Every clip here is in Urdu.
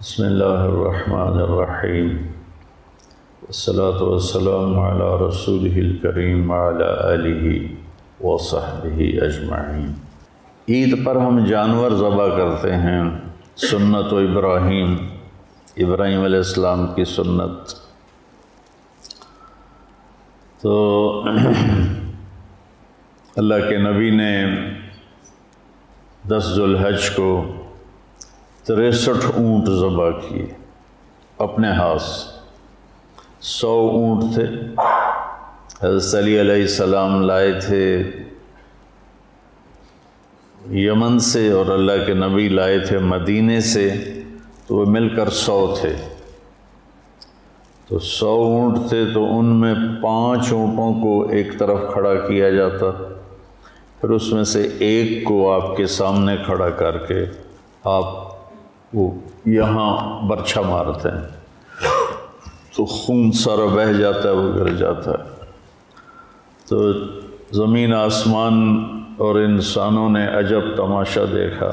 بسم اللہ الرحمن الرحیم والصلاة والسلام علی رسولہ الکریم وعلی آلہ وصحبہ اجمعین۔ عید پر ہم جانور ذبح کرتے ہیں، سنت و ابراہیم علیہ السلام کی سنت۔ تو اللہ کے نبی نے 10 ذو الحج کو 63 اونٹ ذبح کیے اپنے ہاتھ سے۔ 100 اونٹ تھے، حضرت علی علیہ السلام لائے تھے یمن سے، اور اللہ کے نبی لائے تھے مدینے سے، تو وہ مل کر 100 تھے۔ تو 100 اونٹ تھے، تو ان میں 5 اونٹوں کو ایک طرف کھڑا کیا جاتا، پھر اس میں سے ایک کو آپ کے سامنے کھڑا کر کے آپ وہ یہاں برچھا مارتے ہیں، تو خون سارا بہہ جاتا ہے، وہ گر جاتا ہے۔ تو زمین آسمان اور انسانوں نے عجب تماشا دیکھا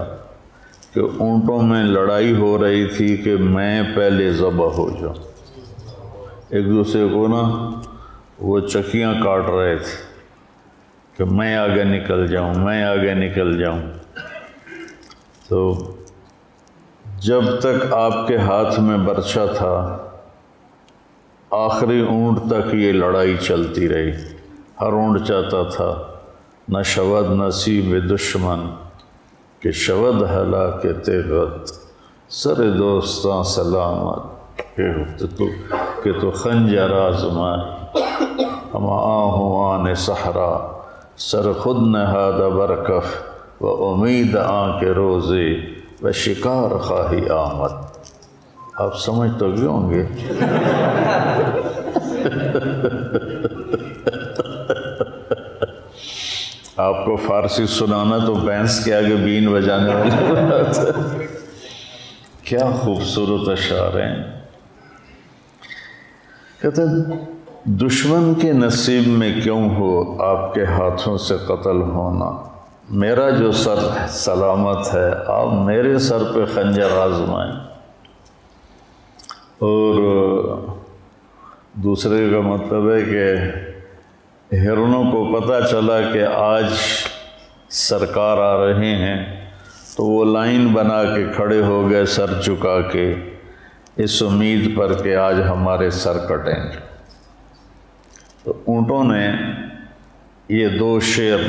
کہ اونٹوں میں لڑائی ہو رہی تھی کہ میں پہلے ذبح ہو جاؤں۔ ایک دوسرے کو وہ چکیاں کاٹ رہے تھے کہ میں آگے نکل جاؤں، میں آگے نکل جاؤں۔ تو جب تک آپ کے ہاتھ میں برچھا تھا، آخری اونٹ تک یہ لڑائی چلتی رہی۔ ہر اونٹ چاہتا تھا نہ شود نصیب دشمن کہ شود ہلاک تیغت، سر دوستاں سلامت کہ تو خنجر آزمائی، ہم آہوان صحرا سر خود نہاد برکف و امید آن کے روزے و شکار خواہی آمد۔ آپ سمجھ تو گئے ہوں گے۔ آپ کو فارسی سنانا تو بینس کے آگے بین بجانے والی بات ہے۔ کیا خوبصورت اشعار ہیں۔ کہتے ہیں دشمن کے نصیب میں کیوں ہو آپ کے ہاتھوں سے قتل ہونا، میرا جو سر سلامت ہے آپ میرے سر پہ خنجر آزمائیں۔ اور دوسرے کا مطلب ہے کہ ہرنوں کو پتہ چلا کہ آج سرکار آ رہے ہیں، تو وہ لائن بنا کے کھڑے ہو گئے سر جھکا کے، اس امید پر کہ آج ہمارے سر کٹیں گے۔ تو اونٹوں نے یہ 2 شعر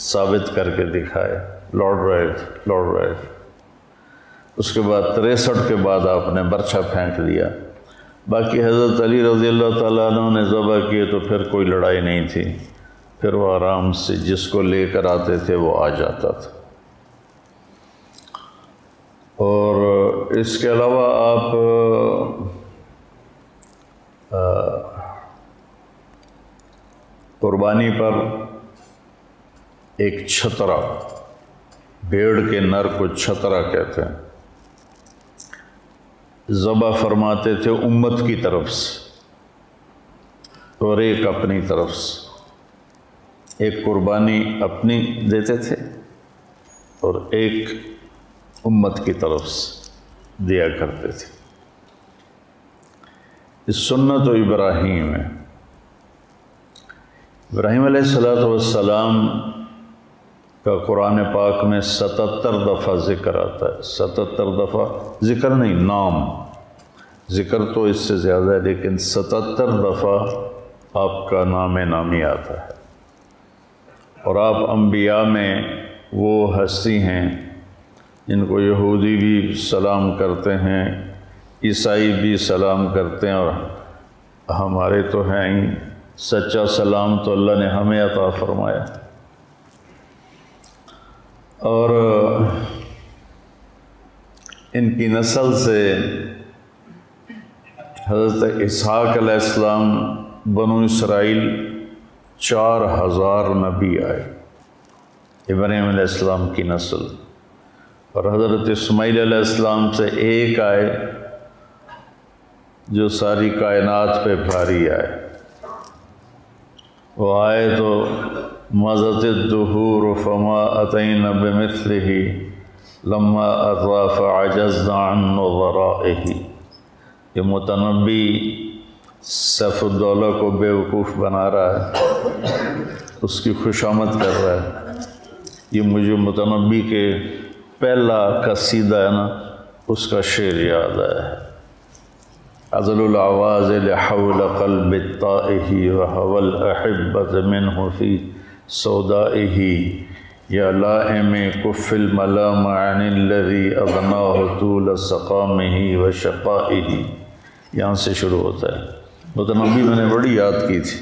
ثابت کر کے دکھائے، لوٹ رہے تھے۔ اس کے بعد 63 کے بعد آپ نے برچھا پھینک دیا۔ باقی حضرت علی رضی اللہ تعالیٰ عنہ نے ذبح کیے تو پھر کوئی لڑائی نہیں تھی، پھر وہ آرام سے جس کو لے کر آتے تھے وہ آ جاتا تھا۔ اور اس کے علاوہ آپ قربانی پر ایک چھترا، بھیڑ کے نر کو چھترا کہتے ہیں، ذبح فرماتے تھے امت کی طرف سے، اور ایک اپنی طرف سے۔ ایک قربانی اپنی دیتے تھے اور ایک امت کی طرف سے دیا کرتے تھے۔ اس سنت و ابراہیم ہے۔ ابراہیم علیہ السلام کا قرآن پاک میں 77 دفعہ ذکر آتا ہے۔ 77 دفعہ ذکر نہیں، نام، ذکر تو اس سے زیادہ ہے، لیکن 77 دفعہ آپ کا نام نامی آتا ہے۔ اور آپ انبیاء میں وہ ہستی ہیں جن کو یہودی بھی سلام کرتے ہیں، عیسائی بھی سلام کرتے ہیں، اور ہمارے تو ہیں ہی سچا سلام تو اللہ نے ہمیں عطا فرمایا۔ اور ان کی نسل سے حضرت اسحاق علیہ السلام، بنو اسرائیل 4000 نبی آئے ابراہیم علیہ السلام کی نسل، اور حضرت اسماعیل علیہ السلام سے ایک آئے جو ساری کائنات پہ بھاری آئے۔ وہ آئے تو مضت الدہور فما اتین بمثلہ لما اطا فعجزنا عن نظرائه، یہ متنبی سیف الدولہ کو بیوقوف بنا رہا ہے، اس کی خوشامد کر رہا ہے۔ یہ مجھے متنبی کے پہلا قصیدہ ہے نا، اس کا شعر یاد آیا ہے۔ عزل العوازل حول قلب الطائه وهو الأحبة منه في سودائه یا لائم کف الملام عن الذي أضناه طول سقامه وشقائه، یہاں سے شروع ہوتا ہے۔ متنبی میں نے بڑی یاد کی تھی۔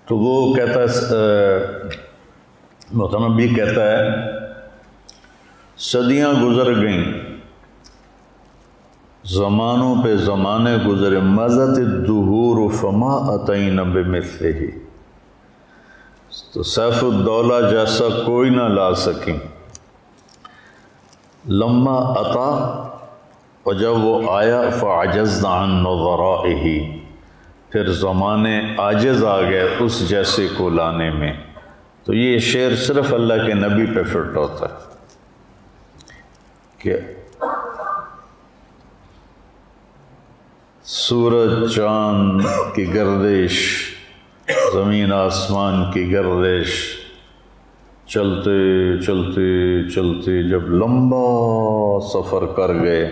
تو وہ کہتا ہے، متنبی کہتا ہے صدیاں گزر گئیں، زمانوں پہ زمانے گزرے، مضت الدہور فما اتینا بمثلہ، تو سیف الدولہ جیسا کوئی نہ لا سکیں۔ لما اتا، اور جب وہ آیا، فعجزنا عن نظرائہ، پھر زمانے عاجز آ گئے اس جیسے کو لانے میں۔ تو یہ شعر صرف اللہ کے نبی پہ فٹ ہوتا ہے کہ سورج چاند کی گردش، زمین آسمان کی گردش، چلتے چلتے چلتے جب لمبا سفر کر گئے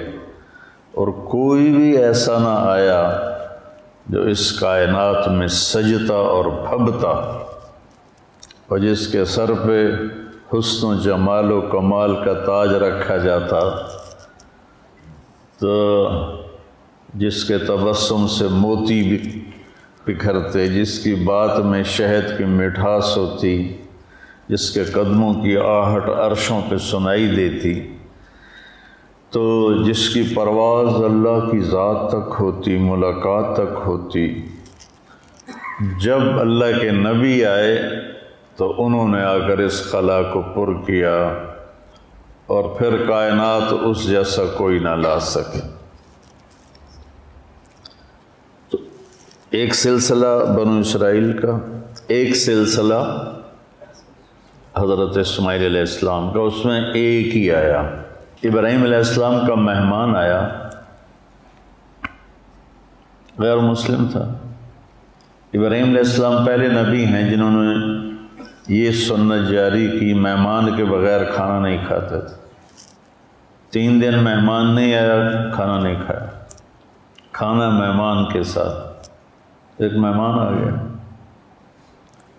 اور کوئی بھی ایسا نہ آیا جو اس کائنات میں سجتا اور بھبتا، اور جس کے سر پہ حسن و جمال و کمال کا تاج رکھا جاتا، تو جس کے تبسم سے موتی بھی بکھرتے، جس کی بات میں شہد کی مٹھاس ہوتی، جس کے قدموں کی آہٹ عرشوں پہ سنائی دیتی، تو جس کی پرواز اللہ کی ذات تک ہوتی، ملاقات تک ہوتی، جب اللہ کے نبی آئے تو انہوں نے آ کر اس خلا کو پر کیا، اور پھر کائنات اس جیسا کوئی نہ لا سکے۔ تو ایک سلسلہ بنو اسرائیل کا، ایک سلسلہ حضرت اسماعیل علیہ السلام کا، اس میں ایک ہی آیا۔ ابراہیم علیہ السلام کا مہمان آیا، غیر مسلم تھا۔ ابراہیم علیہ السلام پہلے نبی ہیں جنہوں نے یہ سنت جاری کی، مہمان کے بغیر کھانا نہیں کھاتے تھے۔ 3 دن مہمان نہیں آیا، کھانا نہیں کھایا، کھانا مہمان کے ساتھ۔ ایک مہمان آ گیا،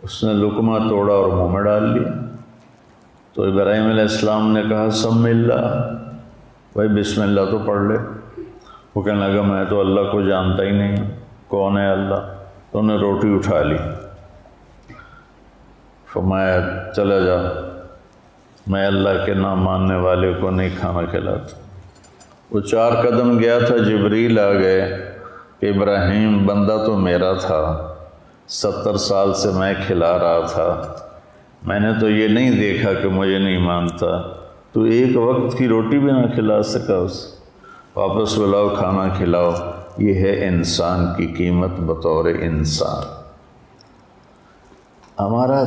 اس نے لقمہ توڑا اور منہ میں ڈال لیا، تو ابراہیم علیہ السلام نے کہا سم اللہ، بھائی بسم اللہ تو پڑھ لے۔ وہ کہنے لگا میں تو اللہ کو جانتا ہی نہیں، کون ہے اللہ؟ تو انہیں روٹی اٹھا لی، فرمایا چلا جا، میں اللہ کے نہ ماننے والے کو نہیں کھانا کھلاتا۔ وہ 4 قدم گیا تھا، جبریل آ گئے کہ ابراہیم بندہ تو میرا تھا، 70 سال سے میں کھلا رہا تھا، میں نے تو یہ نہیں دیکھا کہ مجھے نہیں مانتا، تو ایک وقت کی روٹی بھی نہ کھلا سکا اسے، واپس بلاؤ کھانا کھلاؤ۔ یہ ہے انسان کی قیمت بطور انسان۔ ہمارا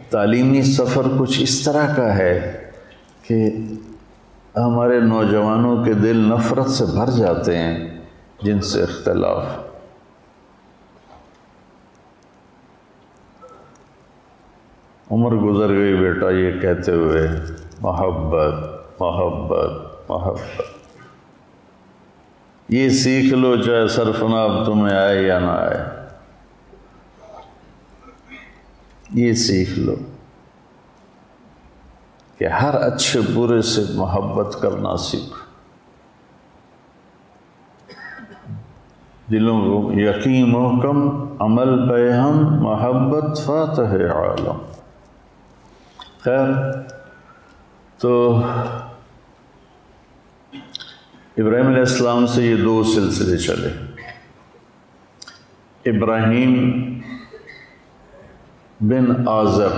تعلیمی سفر کچھ اس طرح کا ہے کہ ہمارے نوجوانوں کے دل نفرت سے بھر جاتے ہیں جن سے اختلاف۔ عمر گزر گئی بیٹا یہ کہتے ہوئے محبت محبت محبت، یہ سیکھ لو چاہے سرفناب تمہیں آئے یا نہ آئے، یہ سیکھ لو کہ ہر اچھے برے سے محبت کرنا سیکھو، دلوں کو یقین محکم، عمل پہ ہم، محبت فاتح عالم۔ خیر، تو ابراہیم علیہ السلام سے یہ 2 سلسلے چلے۔ ابراہیم بن آزر،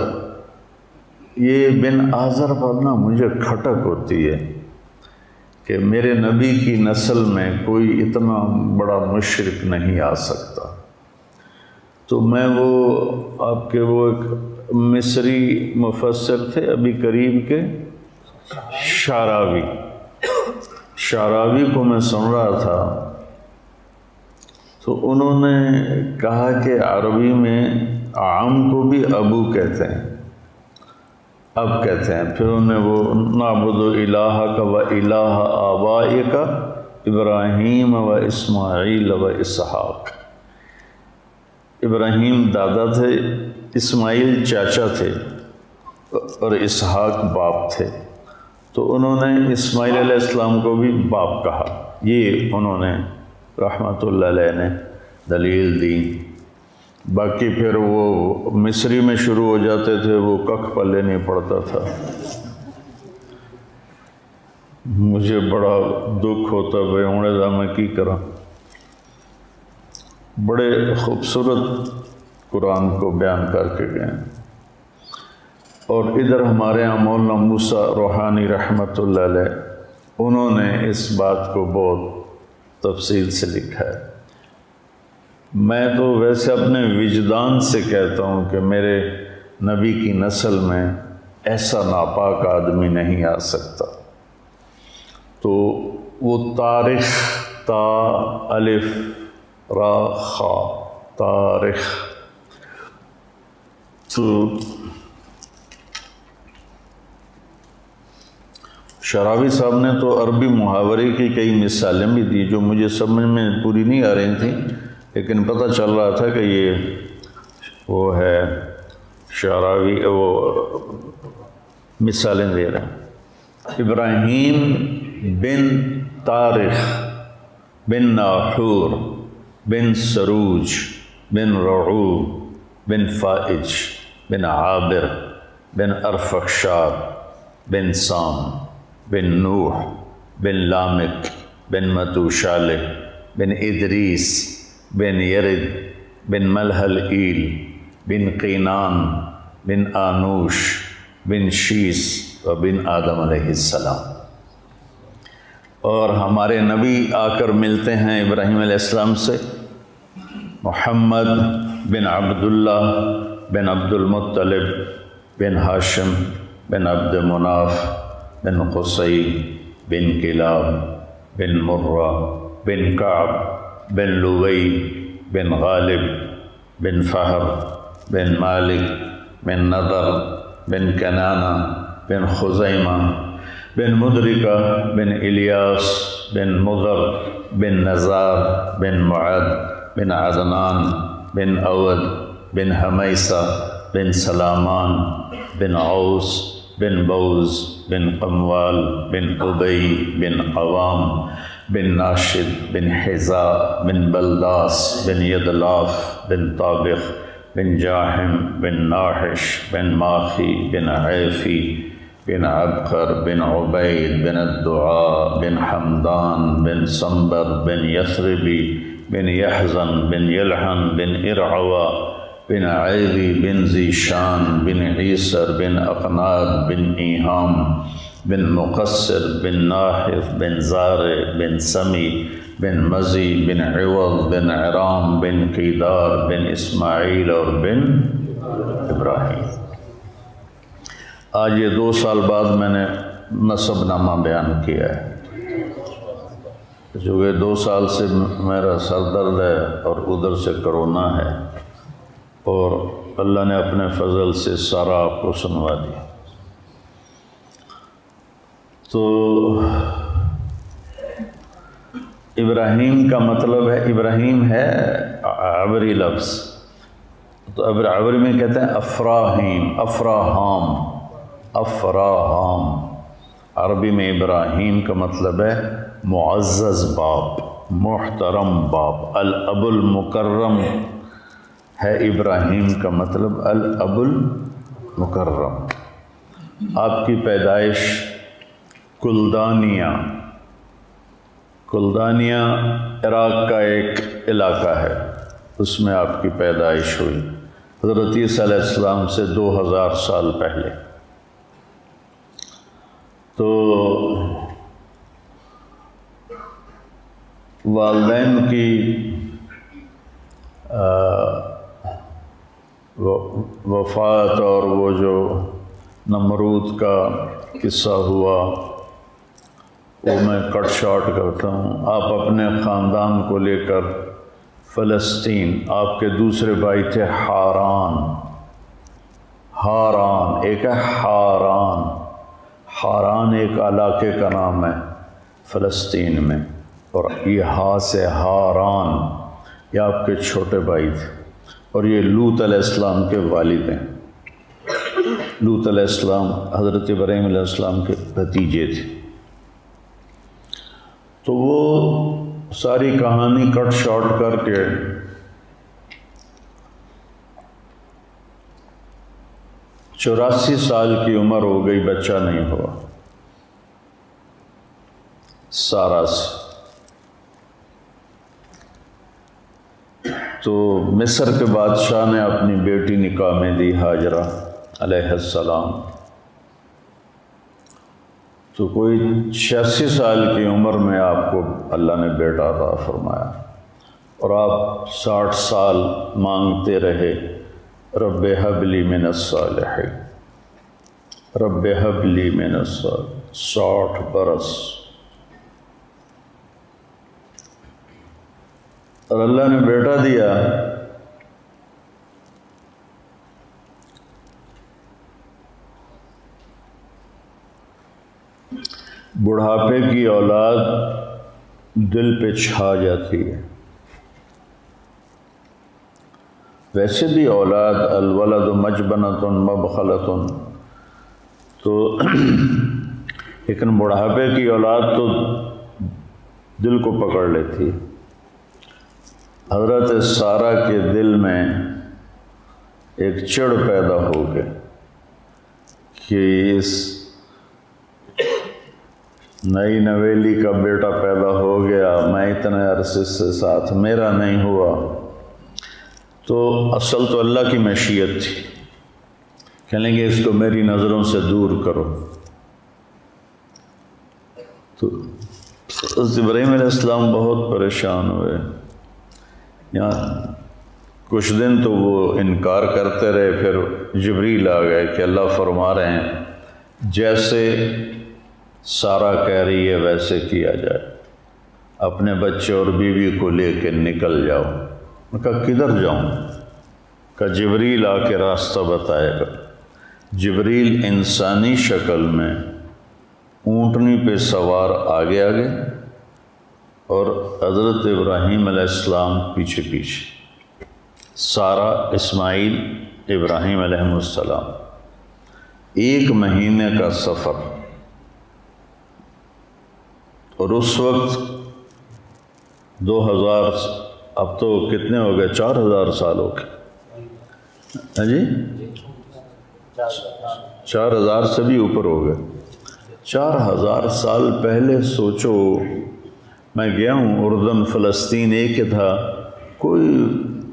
یہ بن آزر پر نا مجھے کھٹک ہوتی ہے کہ میرے نبی کی نسل میں کوئی اتنا بڑا مشرک نہیں آ سکتا۔ تو میں وہ آپ کے وہ ایک مصری مفسر تھے ابھی قریب کے، شعراوی کو میں سن رہا تھا، تو انہوں نے کہا کہ عربی میں عام کو بھی ابو کہتے ہیں، اب کہتے ہیں، پھر انہوں نے وہ نعبد الہک و الہ آبائک ابراہیم و اسماعیل و اسحاق، ابراہیم دادا تھے، اسماعیل چاچا تھے اور اسحاق باپ تھے، تو انہوں نے اسماعیل علیہ السلام کو بھی باپ کہا، یہ انہوں نے رحمۃ اللہ علیہ نے دلیل دی۔ باقی پھر وہ مصری میں شروع ہو جاتے تھے، وہ ککھ پلے نہیں پڑتا تھا، مجھے بڑا دکھ ہوتا بھائی ہونے دا میں کی کرا۔ بڑے خوبصورت قرآن کو بیان کر کے گئے، اور ادھر ہمارے یہاں مولانا موسیٰ روحانی رحمۃ اللہ علیہ انہوں نے اس بات کو بہت تفصیل سے لکھا ہے۔ میں تو ویسے اپنے وجدان سے کہتا ہوں کہ میرے نبی کی نسل میں ایسا ناپاک آدمی نہیں آ سکتا۔ تو وہ تاریخ، تا الف را خا، تاریخ، تو شعراوی صاحب نے تو عربی محاورے کی کئی مثالیں بھی دی جو مجھے سمجھ میں پوری نہیں آ رہی تھیں، لیکن پتہ چل رہا تھا کہ یہ وہ ہے شعراوی، وہ مثالیں دے رہے ہیں۔ ابراہیم بن طارخ بن ناحور بن سروج بن رعوب بن فائج بن عابر بن ارفخشاد بن سام بن نوح بن لامک بن متوشالح بن ادریس بن یرد بن ملحل ایل بن قینان بن آنوش بن شیس و بن آدم علیہ السلام۔ اور ہمارے نبی آ کر ملتے ہیں ابراہیم علیہ السلام سے، محمد بن عبداللہ بن عبد المطلب بن ہاشم بن عبد مناف بن قصی بن کلاب بن مرہ بن کعب بن لوی بن غالب بن فہر بن مالک بن نضر بن کنانہ بن خزیمہ بن مدرکہ بن الیاس بن مضر بن نزار بن معد بن عدنان بن اود بن حمیسہ بن سلامان بن عوس بن بوز بن قموال بن ابی بن عوام بن ناشد بن حذاء بن بلداس بن یدلاف بن طابخ بن جاحم بن ناحش بن ماخی بن عیفی بن عبقر بن عبید بن الدعاء بن حمدان بن صنبر بن یثربی بن یحزن بن یلحن بن ارعوا بن عیدی بن ذیشان بن عیسر بن اقناد بن ایہام بن مقصر بن ناحف بن زارع بن سمی بن مزی بن عوض بن عرام بن قیدار بن اسماعیل اور بن ابراہیم۔ آج یہ 2 سال بعد میں نے نسب نامہ بیان کیا ہے، چونکہ 2 سال سے میرا سر درد ہے اور ادھر سے کرونا ہے، اور اللہ نے اپنے فضل سے سارا آپ کو سنوا دیا۔ تو ابراہیم کا مطلب ہے، ابراہیم ہے عبری لفظ، تو عبری میں کہتے ہیں افراہیم، افراہام، افراہام۔ عربی میں ابراہیم کا مطلب ہے معزز باپ، محترم باپ، الاب المکرم ہے ابراہیم کا مطلب، الاب المکرم۔ آپ کی پیدائش کلدانیہ، کلدانیہ عراق کا ایک علاقہ ہے، اس میں آپ کی پیدائش ہوئی حضرت عیسیٰ علیہ السلام سے 2000 سال پہلے۔ تو والدین کی وفات اور وہ جو نمرود کا قصہ ہوا وہ میں کٹ شارٹ کرتا ہوں۔ آپ اپنے خاندان کو لے کر فلسطین، آپ کے دوسرے بھائی تھے ہاران، ایک ہے ہاران ایک علاقے کا نام ہے فلسطین میں، اور یہ ہا سے ہاران، یہ آپ کے چھوٹے بھائی تھے، اور یہ لوط علیہ السلام کے والد ہیں۔ لوط علیہ السلام حضرت ابراہیم علیہ السلام کے بھتیجے تھے۔ تو وہ ساری کہانی کٹ شارٹ کر کے چوراسی سال کی عمر ہو گئی، بچہ نہیں ہوا سارا سے۔ تو مصر کے بادشاہ نے اپنی بیٹی نکاح میں دی، ہاجرہ علیہ السلام۔ تو کوئی 86 سال کی عمر میں آپ کو اللہ نے بیٹا عطا فرمایا، اور آپ 60 سال مانگتے رہے، رب ہب لی من الصالحین، رب ہب لی من الصالحین، 60 برس، اور اللہ نے بیٹا دیا۔ بڑھاپے کی اولاد دل پہ چھا جاتی ہے۔ ویسے بھی اولاد الولد مجبنۃ مبخلۃ، تو لیکن بڑھاپے کی اولاد تو دل کو پکڑ لیتی ہے۔ حضرت سارہ کے دل میں ایک چڑ پیدا ہو گئی کہ اس نئی نویلی کا بیٹا پیدا ہو گیا، میں اتنے عرصے سے ساتھ، میرا نہیں ہوا۔ تو اصل تو اللہ کی مشیت تھی، کہنے گے اس کو میری نظروں سے دور کرو۔ تو حضرت ابراہیم علیہ السلام بہت پریشان ہوئے، یہاں کچھ دن تو وہ انکار کرتے رہے، پھر جبریل آ گئے کہ اللہ فرما رہے ہیں جیسے سارہ کہہ رہی ہے ویسے کیا جائے، اپنے بچے اور بیوی کو لے کے نکل جاؤ۔ میں کہا کدھر جاؤں؟ کہ جبریل آ کے راستہ بتائے گا۔ جبریل انسانی شکل میں اونٹنی پہ سوار آگے آگے، اور حضرت ابراہیم علیہ السلام پیچھے پیچھے، سارہ، اسماعیل، ابراہیم علیہ السلام، 1 مہینے کا سفر۔ اور اس وقت 2000، اب تو کتنے ہو گئے، 4000 سال ہو گئے، ہاں جی 4000 سے بھی اوپر ہو گئے۔ 4000 سال پہلے سوچو، میں گیا ہوں اردن، فلسطین ایک ہی تھا، کوئی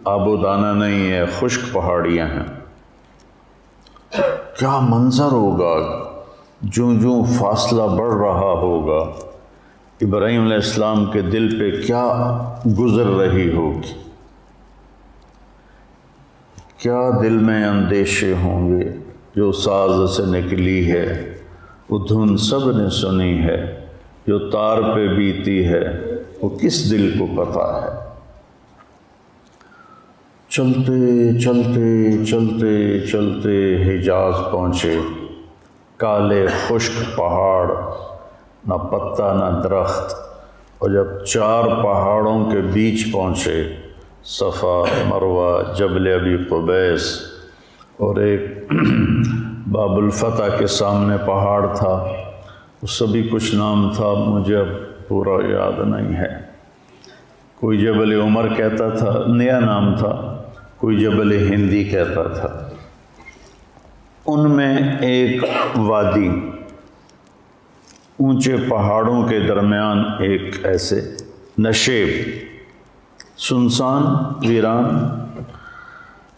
آب و دانہ نہیں ہے، خشک پہاڑیاں ہیں۔ کیا منظر ہوگا، جوں جوں فاصلہ بڑھ رہا ہوگا، ابراہیم علیہ السلام کے دل پہ کیا گزر رہی ہوگی، کیا دل میں اندیشے ہوں گے۔ جو ساز سے نکلی ہے وہ دھن سب نے سنی ہے، جو تار پہ بیتی ہے وہ کس دل کو پتہ ہے۔ چلتے چلتے چلتے چلتے حجاز پہنچے، کالے خشک پہاڑ، نہ پتا نہ درخت، اور جب 4 پہاڑوں کے بیچ پہنچے، صفا، مروہ، جبل ابی قبیس، اور ایک باب الفتح کے سامنے پہاڑ تھا، اس سے بھی کچھ نام تھا، مجھے اب پورا یاد نہیں ہے۔ کوئی جبل عمر کہتا تھا، نیا نام تھا، کوئی جبل ہندی کہتا تھا۔ ان میں ایک وادی، اونچے پہاڑوں کے درمیان ایک ایسے نشیب، سنسان، ویران۔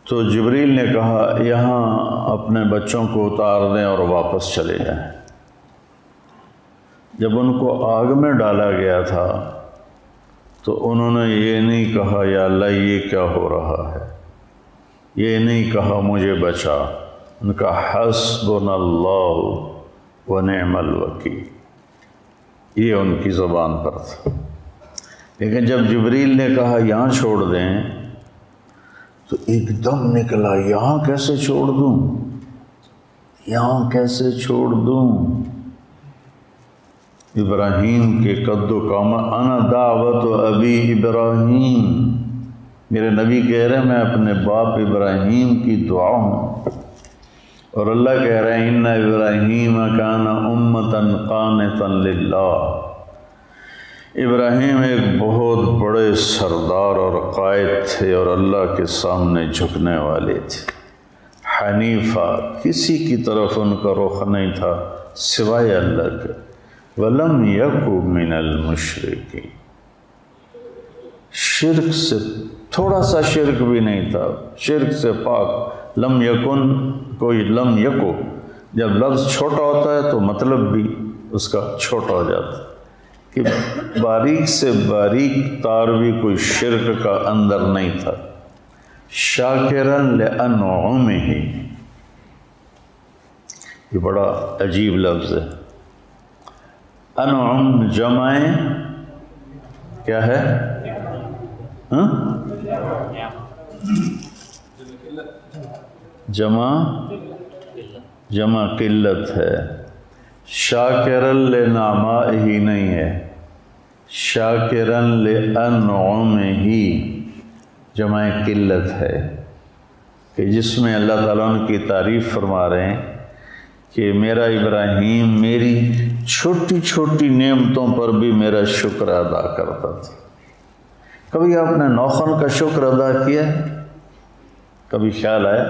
تو جبریل نے کہا یہاں اپنے بچوں کو اتار دیں اور واپس چلے جائیں۔ جب ان کو آگ میں ڈالا گیا تھا تو انہوں نے یہ نہیں کہا یا اللہ یہ کیا ہو رہا ہے، یہ نہیں کہا مجھے بچا، ان کا حسبنا اللہ و نعم الوکیل، یہ ان کی زبان پر تھا۔ لیکن جب جبریل نے کہا یہاں چھوڑ دیں تو ایک دم نکلا، یہاں کیسے چھوڑ دوں، یہاں کیسے چھوڑ دوں؟ ابراہیم کے قد و قامت، انا دعوت ابی ابراہیم، میرے نبی کہہ رہے ہیں میں اپنے باپ ابراہیم کی دعا ہوں، اور اللہ کہہ رہے ہیں ان ابراہیم کان امتا قانتا للہ، ابراہیم ایک بہت بڑے سردار اور قائد تھے اور اللہ کے سامنے جھکنے والے تھے، حنیفہ، کسی کی طرف ان کا رخ نہیں تھا سوائے اللہ کے، وَلَمْ يَكُ مِنَ الْمُشْرِكِينَ، شرک سے تھوڑا سا شرک بھی نہیں تھا، شرک سے پاک۔ لم یکن، کوئی لم یکو، جب لفظ چھوٹا ہوتا ہے تو مطلب بھی اس کا چھوٹا ہو جاتا ہے، کہ باریک سے باریک تار بھی کوئی شرک کا اندر نہیں تھا۔ شاکراً لأنعمہ، یہ بڑا عجیب لفظ ہے۔ انعم جمع کیا ہے؟ جمع قلت ہے، شاکراً لنعمائہ نہیں ہے، شاکراً لانعمہ جمع قلت ہے، کہ جس میں اللہ تعالیٰ ان کی تعریف فرما رہے ہیں کہ میرا ابراہیم میری چھوٹی چھوٹی نعمتوں پر بھی میرا شکر ادا کرتا تھا۔ کبھی آپ نے نوخن کا شکر ادا کیا؟ کبھی خیال آیا؟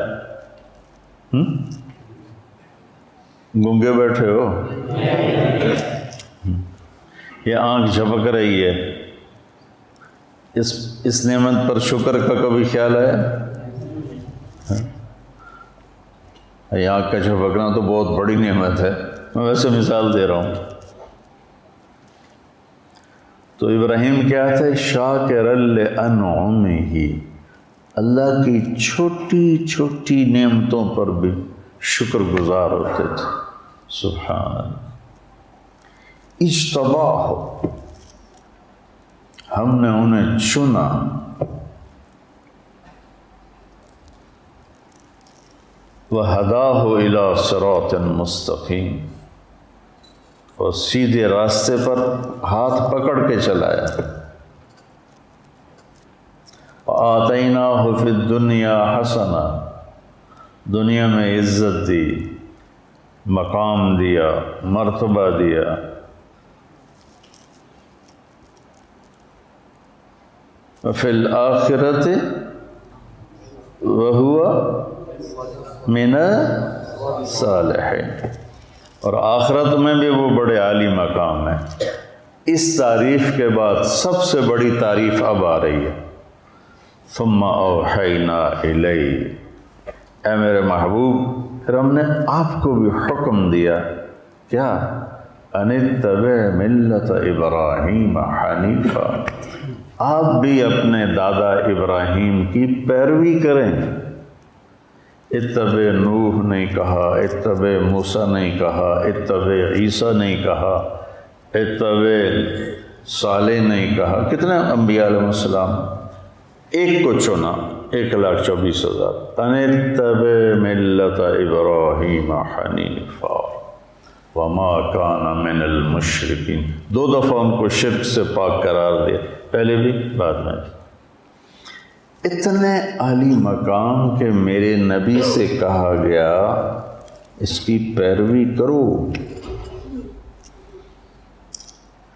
گنگے بیٹھے ہو؟ یہ آنکھ جھپک رہی ہے، اس نعمت پر شکر کا کبھی خیال آیا؟ یہ آنکھ کا جھپکنا تو بہت بڑی نعمت ہے، میں ویسے مثال دے رہا ہوں۔ تو ابراہیم کیا تھے؟ شاکراً لانعمہ، اللہ کی چھوٹی چھوٹی نعمتوں پر بھی شکر گزار ہوتے تھے۔ سبحان اللہ۔ اجتباہ، ہم نے انہیں چنا، وَهَدَاهُ إِلَىٰ صِرَاطٍ مُسْتَقِيمٍ، اور سیدھے راستے پر ہاتھ پکڑ کے چلایا۔ وَآتَيْنَاهُ فِي الدُّنْيَا حَسَنَةً، دنیا میں عزت دی، مقام دیا، مرتبہ دیا۔ وَفِي الْآخِرَةِ وَهُوَ مِنَ الصَّالِحِينَ، اور آخرت میں بھی وہ بڑے عالی مقام ہے۔ اس تعریف کے بعد سب سے بڑی تعریف اب آ رہی ہے۔ ثم اوحینا الیک، اے میرے محبوب پھر ہم نے آپ کو بھی حکم دیا، کیا؟ ان اتبع ملت ابراہیم حنیفا، آپ بھی اپنے دادا ابراہیم کی پیروی کریں۔ اتبع نوح نہیں کہا، اتبع موسیٰ نہیں کہا، اتبع عیسیٰ نہیں کہا، اتبع صالح نہیں کہا۔ کتنے انبیاء علیہ السلام؟ ایک کو چنا، 1,24,000۔ ان اتبع ملت ابراہیم حنیفا وما کان من المشرکین، 2 دفعہ ان کو شرک سے پاک قرار دیا، پہلے بھی بعد میں بھی۔ اتنے عالی مقام کہ میرے نبی سے کہا گیا اس کی پیروی کرو۔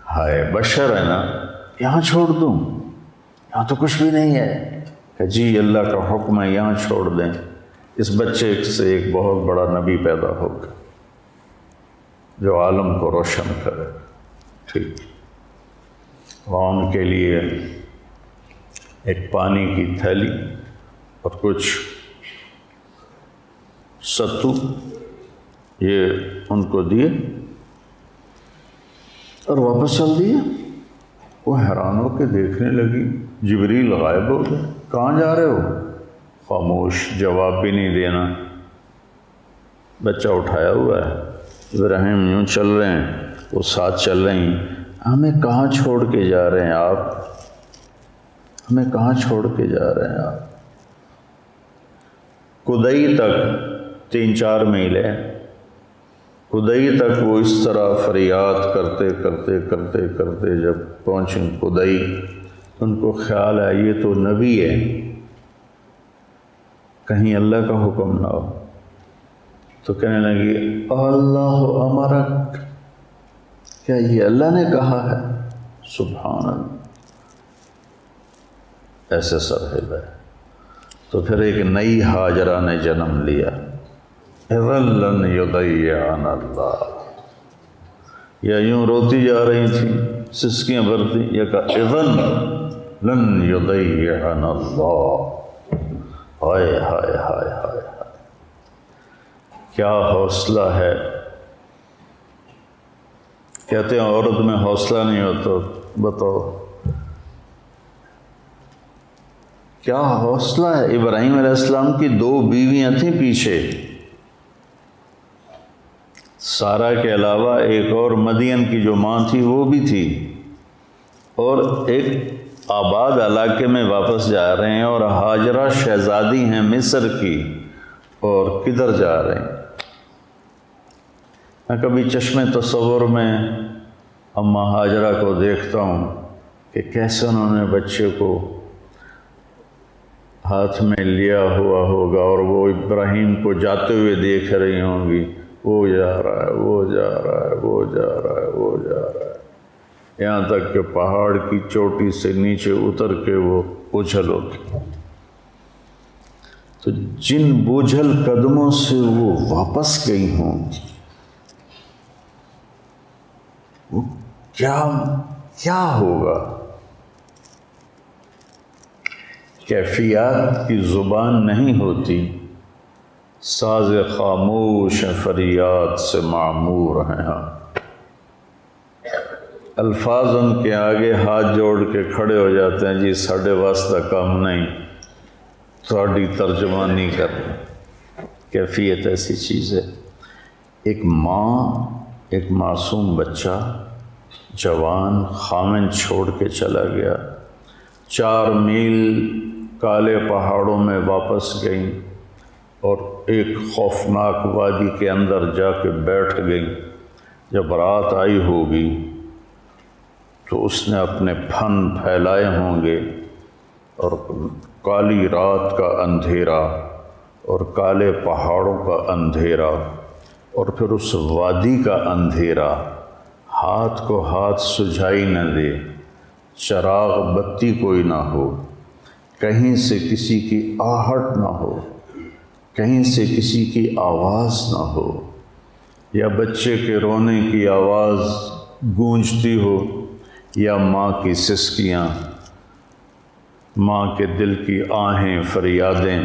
ہائے بشر ہے نا، یہاں چھوڑ دوں، یہاں تو کچھ بھی نہیں ہے، کہ جی اللہ کا حکم ہے یہاں چھوڑ دیں، اس بچے سے ایک بہت بڑا نبی پیدا ہوگا جو عالم کو روشن کرے۔ ٹھیک، وہاں ان کے لیے ایک پانی کی تھیلی اور کچھ ستو یہ ان کو دیے اور واپس چل دیے۔ وہ حیران ہو کے دیکھنے لگی، جبریل غائب ہو گئے، کہاں جا رہے ہو؟ خاموش، جواب بھی نہیں دینا۔ بچہ اٹھایا ہوا ہے، ابراہیم یوں چل رہے ہیں، وہ ساتھ چل رہی ہیں۔ ہمیں کہاں چھوڑ کے جا رہے ہیں آپ؟ ہمیں کہاں چھوڑ کے جا رہے ہیں آپ؟ کدئی تک 3-4 میل ہے، کدئی تک وہ اس طرح فریاد کرتے کرتے کرتے کرتے جب پہنچیں کدئی، ان کو خیال ہے یہ تو نبی ہے، کہیں اللہ کا حکم نہ ہو۔ تو کہنے لگی اللہ امرک، کیا یہ اللہ نے کہا ہے؟ سبحان اللہ، ایسے سر ہلا ہے۔ تو پھر ایک نئی ہاجرہ نے جنم لیا، اذن لن یضیعنا اللہ، یا یوں روتی جا رہی تھیں، سسکیاں بھرتی، یا کہا اذن لن یضیعنا اللہ۔ ہائے ہائے ہائے ہائے، کیا حوصلہ ہے! کہتے ہیں عورت میں حوصلہ نہیں ہوتا، بتاؤ کیا حوصلہ ہے! ابراہیم علیہ السلام کی 2 بیویاں تھیں پیچھے، سارا کے علاوہ ایک اور مدین کی جو ماں تھی وہ بھی تھی، اور ایک آباد علاقے میں واپس جا رہے ہیں، اور ہاجرہ شہزادی ہیں مصر کی، اور کدھر جا رہے ہیں؟ میں کبھی چشم تصور میں اماں ہاجرہ کو دیکھتا ہوں کہ کیسے انہوں نے بچے کو ہاتھ میں لیا ہوا ہوگا، اور وہ ابراہیم کو جاتے ہوئے دیکھ رہی ہوں گی، وہ جا رہا ہے، وہ جا رہا ہے، وہ جا رہا ہے، وہ جا رہا ہے، یہاں تک کہ پہاڑ کی چوٹی سے نیچے اتر کے وہ اچھل اٹھی۔ تو جن بوجھل قدموں سے وہ واپس گئی ہوں، وہ کیا ہوگا؟ کیفیات کی زبان نہیں ہوتی، ساز خاموش فریاد سے معمور ہیں۔ ہاں، الفاظ ان کے آگے ہاتھ جوڑ کے کھڑے ہو جاتے ہیں، جی ساڈے واسطہ کام نہیں، تھوڑی ترجمانی کرنا۔ کیفیت ایسی چیز ہے، ایک ماں ایک معصوم بچہ جوان خامن چھوڑ کے چلا گیا، 4 میل کالے پہاڑوں میں واپس گئیں، اور ایک خوفناک وادی کے اندر جا کے بیٹھ گئی۔ جب رات آئی ہوگی تو اس نے اپنے پھن پھیلائے ہوں گے، اور کالی رات کا اندھیرا اور کالے پہاڑوں کا اندھیرا اور پھر اس وادی کا اندھیرا ہاتھ کو ہاتھ سجھائی نہ دے، چراغ بتی کوئی نہ ہو، کہیں سے کسی کی آہٹ نہ ہو، کہیں سے کسی کی آواز نہ ہو، یا بچے کے رونے کی آواز گونجتی ہو، یا ماں کی سسکیاں، ماں کے دل کی آہیں فریادیں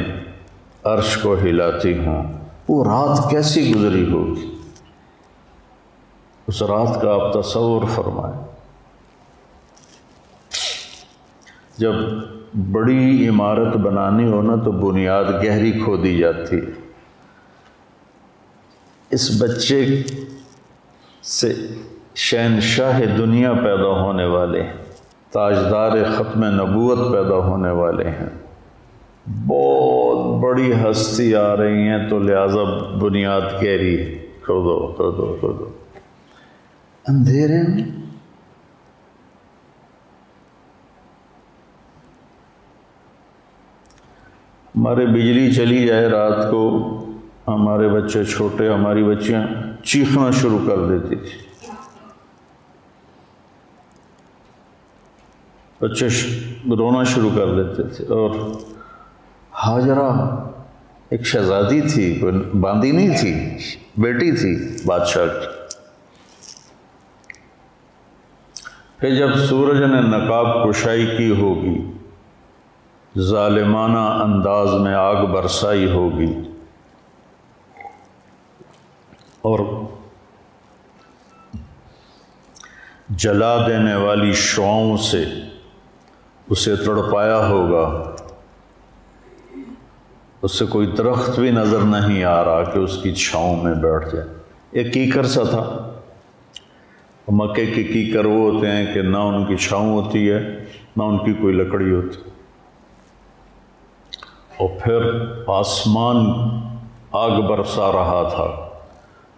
عرش کو ہلاتی ہوں۔ وہ رات کیسی گزری ہوگی، اس رات کا آپ تصور فرمائیں۔ جب بڑی عمارت بنانی ہو نا تو بنیاد گہری کھودی جاتی ہے۔ اس بچے سے شہنشاہ دنیا پیدا ہونے والے ہیں، تاجدار ختم نبوت پیدا ہونے والے ہیں، بہت بڑی ہستی آ رہی ہیں، تو لہٰذا بنیاد گہری کھودو کھودو کھودو۔ اندھیرے میں ہمارے بجلی چلی جائے رات کو، ہمارے بچے چھوٹے، ہماری بچیاں چیخنا شروع کر دیتی تھی، بچے رونا شروع کر دیتے تھے۔ اور ہاجرہ ایک شہزادی تھی، کوئی باندی نہیں تھی، بیٹی تھی بادشاہ کی۔ پھر جب سورج نے نقاب کشائی کی ہوگی، ظالمانہ انداز میں آگ برسائی ہوگی، اور جلا دینے والی شعاؤں سے اسے تڑپایا ہوگا، اس سے کوئی درخت بھی نظر نہیں آ رہا کہ اس کی چھاؤں میں بیٹھ جائے۔ ایک کیکر سا تھا، مکے کے کیکر وہ ہوتے ہیں کہ نہ ان کی چھاؤں ہوتی ہے نہ ان کی کوئی لکڑی ہوتی، اور پھر آسمان آگ برسا رہا تھا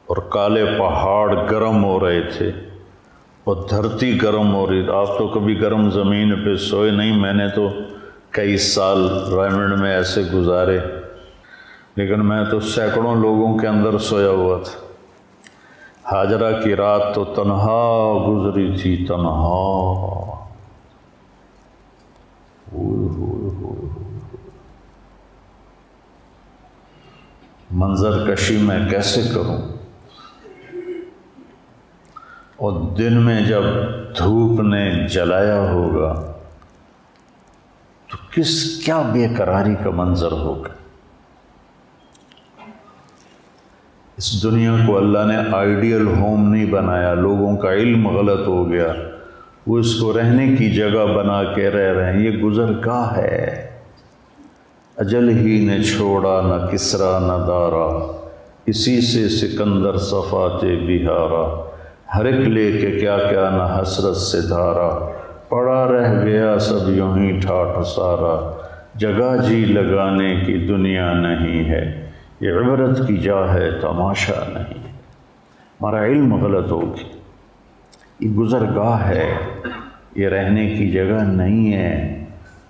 اور کالے پہاڑ گرم ہو رہے تھے اور دھرتی گرم ہو رہی۔ آپ تو کبھی گرم زمین پہ سوئے نہیں، میں نے تو کئی سال رائمنڈ میں ایسے گزارے، لیکن میں تو سینکڑوں لوگوں کے اندر سویا ہوا تھا۔ ہاجرہ کی رات تو تنہا گزری تھی، تنہا۔ منظر کشی میں کیسے کروں؟ اور دن میں جب دھوپ نے جلایا ہوگا تو کیا بے قراری کا منظر ہوگا۔ اس دنیا کو اللہ نے آئیڈیل ہوم نہیں بنایا، لوگوں کا علم غلط ہو گیا، وہ اس کو رہنے کی جگہ بنا کے رہ رہے ہیں۔ یہ گزرگاہ ہے، اجل ہی نے چھوڑا نہ کسرا نہ دارا، اسی سے سکندر صفات بہارا، ہر ایک لے کے کیا کیا نہ حسرت سے دھارا، پڑا رہ گیا سب یوں ہی ٹھاٹھ سارا، جگہ جی لگانے کی دنیا نہیں ہے، یہ عبرت کی جا ہے تماشا نہیں ہے۔ ہمارا علم غلط ہوگی، یہ گزرگاہ ہے، یہ رہنے کی جگہ نہیں ہے۔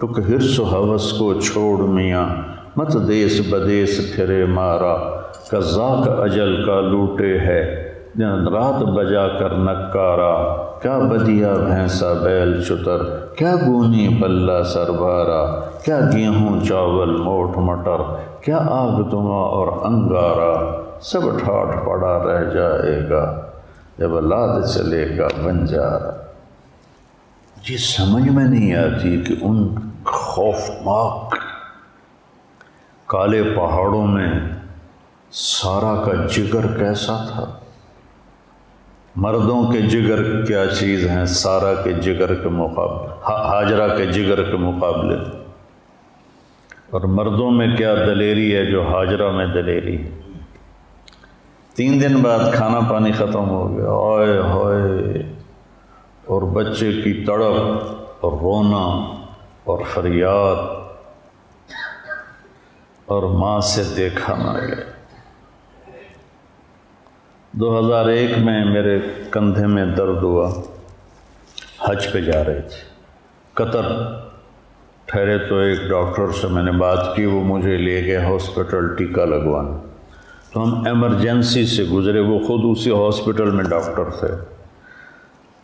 ٹک حرص و ہوس کو چھوڑ میاں، مت دیس بدیس پھرے مارا، قضاء اجل کا لوٹے ہے، دن رات بجا کر نکارا، کیا بدیا بھینسا بیل چتر، کیا گونی پلہ سربارا، کیا گیہوں چاول موٹ مٹر، کیا آگ دماں اور انگارا، سب ٹھاٹھ پڑا رہ جائے گا جب لاد چلے گا بنجارا۔ یہ سمجھ میں نہیں آتی کہ ان خوفناک کالے پہاڑوں میں سارا کا جگر کیسا تھا۔ مردوں کے جگر کیا چیز ہیں سارا کے جگر کے مقابلے، ہاجرہ کے جگر کے مقابلے، اور مردوں میں کیا دلیری ہے جو ہاجرہ میں دلیری ہے۔ 3 دن بعد کھانا پانی ختم ہو گیا، اوئے ہوئے، اور بچے کی تڑپ اور رونا اور فریاد، اور ماں سے دیکھا نہ گیا۔ 2001 میں میرے کندھے میں درد ہوا، حج پہ جا رہے تھے، قطر ٹھہرے تو ایک ڈاکٹر سے میں نے بات کی، وہ مجھے لے گئے ہاسپٹل ٹیکا لگوانا، تو ہم ایمرجنسی سے گزرے، وہ خود اسی ہاسپٹل میں ڈاکٹر تھے۔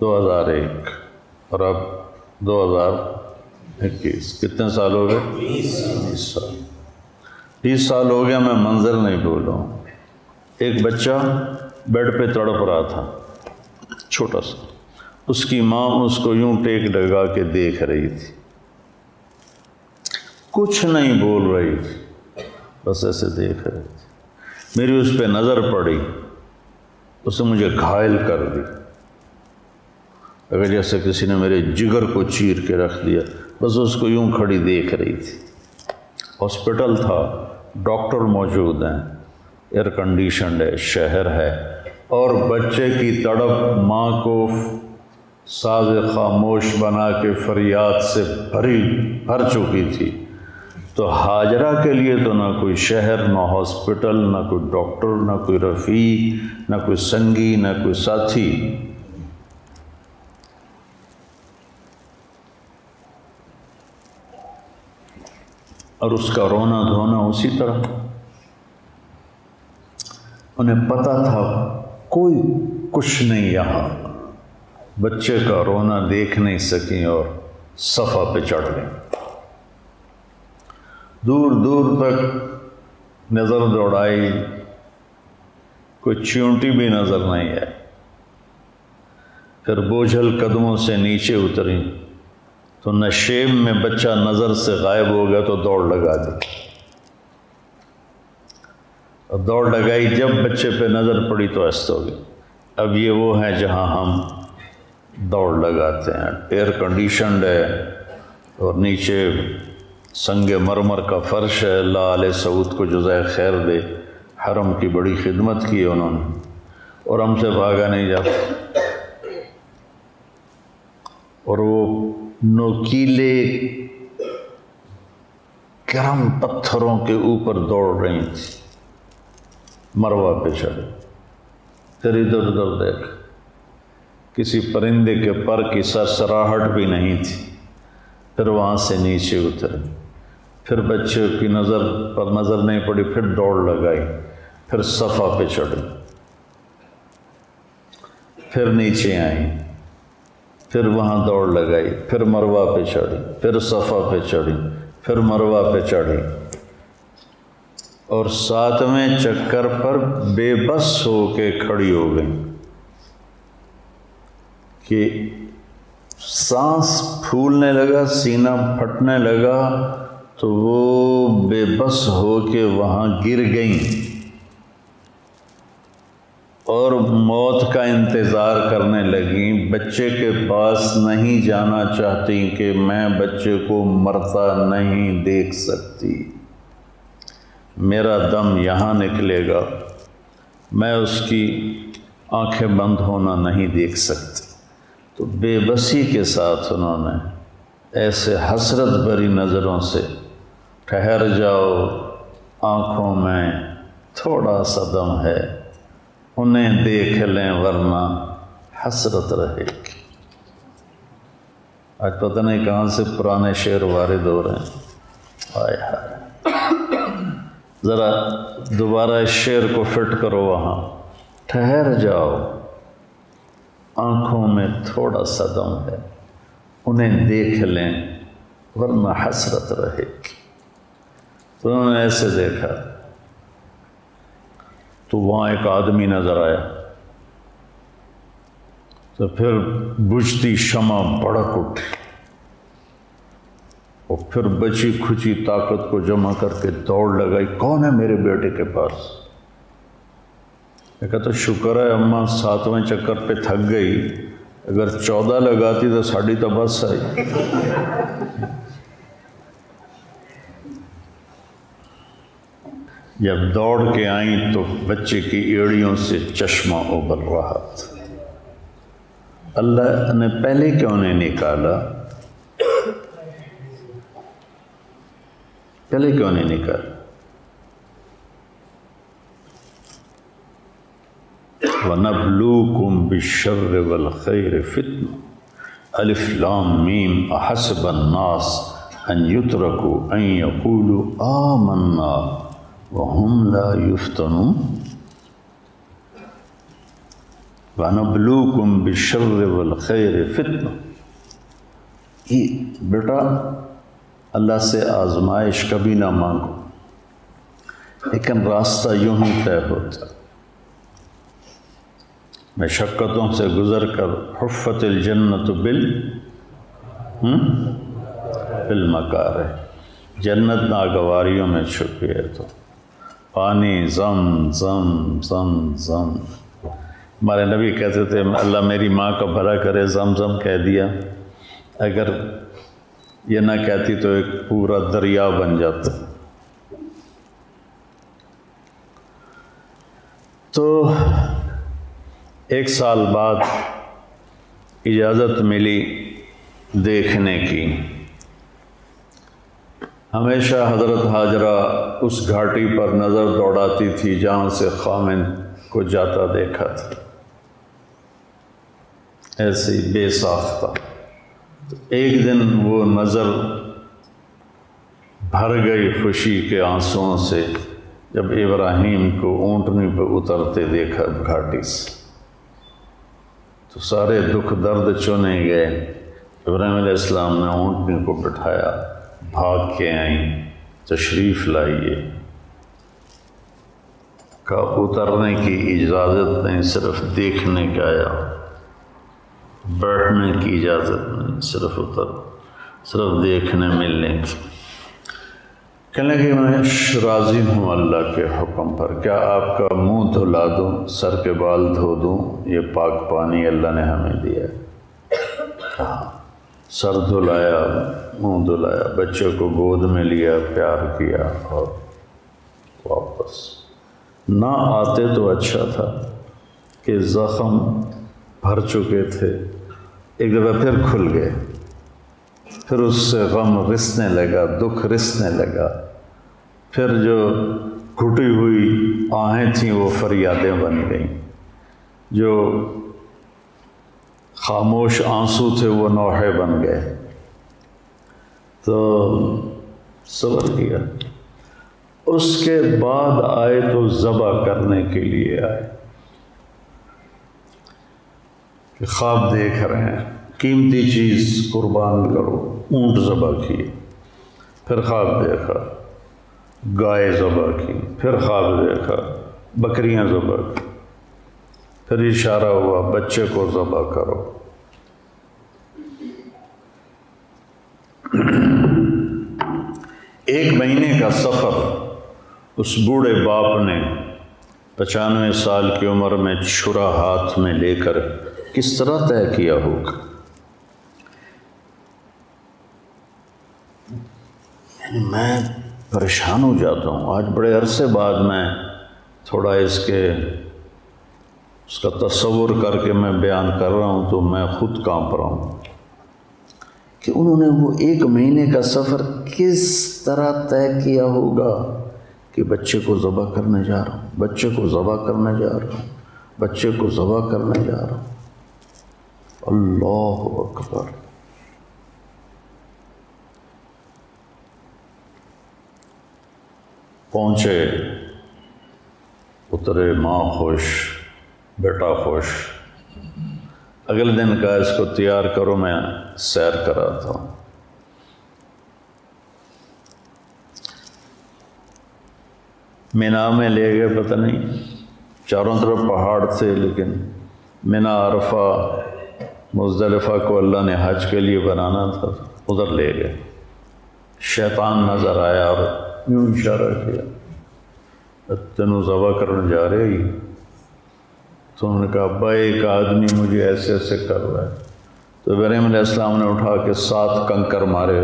2001 اور اب 2021، کتنے سال ہو گئے؟ 20 سال۔ 20 سال ہو گیا، میں منظر نہیں بھولا ہوں۔ ایک بچہ بیڈ پہ تڑپ رہا تھا، چھوٹا سا، اس کی ماں اس کو یوں ٹیک لگا کے دیکھ رہی تھی، کچھ نہیں بول رہی تھی، بس ایسے دیکھ رہی تھی۔ میری اس پہ نظر پڑی، اس نے مجھے گھائل کر دی، اگر جیسے کسی نے میرے جگر کو چیر کے رکھ دیا، بس اس کو یوں کھڑی دیکھ رہی تھی۔ ہاسپٹل تھا، ڈاکٹر موجود ہیں، ایئر کنڈیشنڈ ہے، شہر ہے، اور بچے کی تڑپ ماں کو ساز خاموش بنا کے فریاد سے بھر چکی تھی۔ تو ہاجرہ کے لیے تو نہ کوئی شہر، نہ ہاسپٹل، نہ کوئی ڈاکٹر، نہ کوئی رفیق، نہ کوئی سنگی، نہ کوئی ساتھی۔ اور اس کا رونا دھونا اسی طرح۔ انہیں پتہ تھا کوئی کچھ نہیں یہاں، بچے کا رونا دیکھ نہیں سکیں اور صفا پہ چڑھ گئیں۔ دور دور تک نظر دوڑائی، کوئی چیونٹی بھی نظر نہیں ہے۔ پھر بوجھل قدموں سے نیچے اتری تو نشیب میں بچہ نظر سے غائب ہو گیا، تو دوڑ لگا دی، اور دوڑ لگائی، جب بچے پہ نظر پڑی تو ایسٹ ہو گئی۔ اب یہ وہ ہیں جہاں ہم دوڑ لگاتے ہیں، ایئر کنڈیشنڈ ہے اور نیچے سنگ مرمر کا فرش ہے، اللہ آل سعود کو جزائے خیر دے، حرم کی بڑی خدمت کی ہے انہوں نے، اور ہم سے بھاگا نہیں جاتا، اور وہ نوکیلے گرم پتھروں کے اوپر دوڑ رہی تھی، مروہ پہ چڑھے، پھر ادھر ادھر دیکھ، کسی پرندے کے پر کی سرسراہٹ بھی نہیں تھی، پھر وہاں سے نیچے اترے، پھر بچے کی نظر پر نظر نہیں پڑی، پھر دوڑ لگائی، پھر صفا پہ چڑھی، پھر نیچے آئیں، پھر وہاں دوڑ لگائی، پھر مروہ پہ چڑھی، پھر صفا پہ چڑھی، پھر مروہ پہ چڑھی، اور 7ویں چکر پر بے بس ہو کے کھڑی ہو گئی کہ سانس پھولنے لگا، سینہ پھٹنے لگا، تو وہ بے بس ہو کے وہاں گر گئیں اور موت کا انتظار کرنے لگیں، بچے کے پاس نہیں جانا چاہتی کہ میں بچے کو مرتا نہیں دیکھ سکتی، میرا دم یہاں نکلے گا، میں اس کی آنکھیں بند ہونا نہیں دیکھ سکتی۔ تو بے بسی کے ساتھ انہوں نے ایسے حسرت بھری نظروں سے، ٹھہر جاؤ، آنکھوں میں تھوڑا سا دم ہے، انہیں دیکھ لیں ورنہ حسرت رہے گی۔ آج پتہ نہیں کہاں سے پرانے شعر وارد ہو رہے ہیں، ہائے ہائے، ذرا دوبارہ اس شعر کو فٹ کرو وہاں، ٹھہر جاؤ، آنکھوں میں تھوڑا سا دم ہے، انہیں دیکھ لیں ورنہ حسرت رہے گی۔ تو انہوں نے ایسے دیکھا تو وہاں ایک آدمی نظر آیا، تو پھر بجھتی شمع بھڑک اٹھی، اور پھر بچی کھچی طاقت کو جمع کر کے دوڑ لگائی، کون ہے میرے بیٹے کے پاس؟ میں کہا تو شکر ہے اماں 7ویں چکر پہ تھک گئی، اگر 14 لگاتی تو ساڑی تو بس آئی۔ جب دوڑ کے آئیں تو بچے کی ایڑیوں سے چشمہ ابل رہا تھا۔ اللہ نے پہلے کیوں نہیں نکالا؟ پہلے کیوں نہیں نکالا؟ وَنَبْلُوكُمْ بِالشَّرِّ وَالْخَيْرِ فِتْنَةً الف لام میم احسب الناس ان يتركوا ان يقولوا آمنا وهم لا يفتنون وَنَبْلُوكُمْ بِالشَّرِّ وَالْخَيْرِ فِتْنَةً، بیٹا اللہ سے آزمائش کبھی نہ مانگو، لیکن راستہ یوں ہی طے ہوتا، مشقتوں سے گزر کر حفت الجنت بالمکارہ، جنت ناگواریوں میں چھپی ہے، تو پانی زم زم زم زم، ہمارے نبی کہتے تھے اللہ میری ماں کا بھلا کرے، زم زم کہہ دیا، اگر یہ نہ کہتی تو ایک پورا دریا بن جاتا۔ تو 1 سال بعد اجازت ملی دیکھنے کی، ہمیشہ حضرت حاجرہ اس گھاٹی پر نظر دوڑاتی تھی جہاں سے خامن کو جاتا دیکھا تھا، ایسی بے ساختہ۔ تو ایک دن وہ نظر بھر گئی خوشی کے آنسوؤں سے جب ابراہیم کو اونٹنی پہ اترتے دیکھا گھاٹی سے، تو سارے دکھ درد چنے گئے۔ ابراہیم علیہ السلام نے اونٹنی کو بٹھایا، بھاگ کے آئیں، تشریف لائیے، کہا اترنے کی اجازت نہیں، صرف دیکھنے کا آیا، بیٹھنے کی اجازت نہیں، صرف دیکھنے ملنے کی۔ کہنے کہ میں راضی ہوں اللہ کے حکم پر، کیا آپ کا منہ دھلا دوں، سر کے بال دھو دوں؟ یہ پاک پانی اللہ نے ہمیں دیا ہے۔ کہا سر دھلایا، منہ دھلایا، بچے کو گود میں لیا، پیار کیا اور واپس۔ نہ آتے تو اچھا تھا کہ زخم بھر چکے تھے، ایک دفعہ پھر کھل گئے، پھر اس سے غم رسنے لگا، دکھ رسنے لگا، پھر جو گھٹی ہوئی آہیں تھیں وہ فریادیں بن گئیں، جو خاموش آنسو تھے وہ نوحے بن گئے۔ تو صبر کیا، اس کے بعد آئے تو ذبح کرنے کے لیے آئے کہ خواب دیکھ رہے ہیں قیمتی چیز قربان کرو، اونٹ ذبح کیے، پھر خواب دیکھا گائے ذبح کی، پھر خواب دیکھا بکریاں ذبح کی، پھر اشارہ ہوا بچے کو ذبح کرو۔ ایک مہینے کا سفر اس بوڑھے باپ نے 95 سال کی عمر میں چھرا ہاتھ میں لے کر کس طرح طے کیا ہوگا؟ میں پریشان ہو جاتا ہوں، آج بڑے عرصے بعد میں تھوڑا اس کا تصور کر کے میں بیان کر رہا ہوں تو میں خود کانپ رہا ہوں کہ انہوں نے وہ ایک مہینے کا سفر کس طرح طے کیا ہوگا کہ بچے کو ذبح کرنے جا رہا ہوں، بچے کو ذبح کرنے جا رہا ہوں، بچے کو ذبح کرنے جا رہا ہوں۔ اللہ اکبر۔ پہنچے، اترے، ماں خوش، بیٹا خوش۔ اگلے دن کہا اس کو تیار کرو، میں سیر کراتا ہوں۔ مینا میں لے گئے، پتہ نہیں چاروں طرف پہاڑ تھے، لیکن مینا، عرفہ، مزدلفہ کو اللہ نے حج کے لیے بنانا تھا، ادھر لے گئے۔ شیطان نظر آیا اور یوں اشارہ کیا، تینوں ذبح کرنے جا رہے ہی؟ تو انہوں نے کہا ابا ایک آدمی مجھے ایسے ایسے کر رہا ہے۔ تو ابراہیم علیہ السلام نے اٹھا کے 7 کنکر مارے،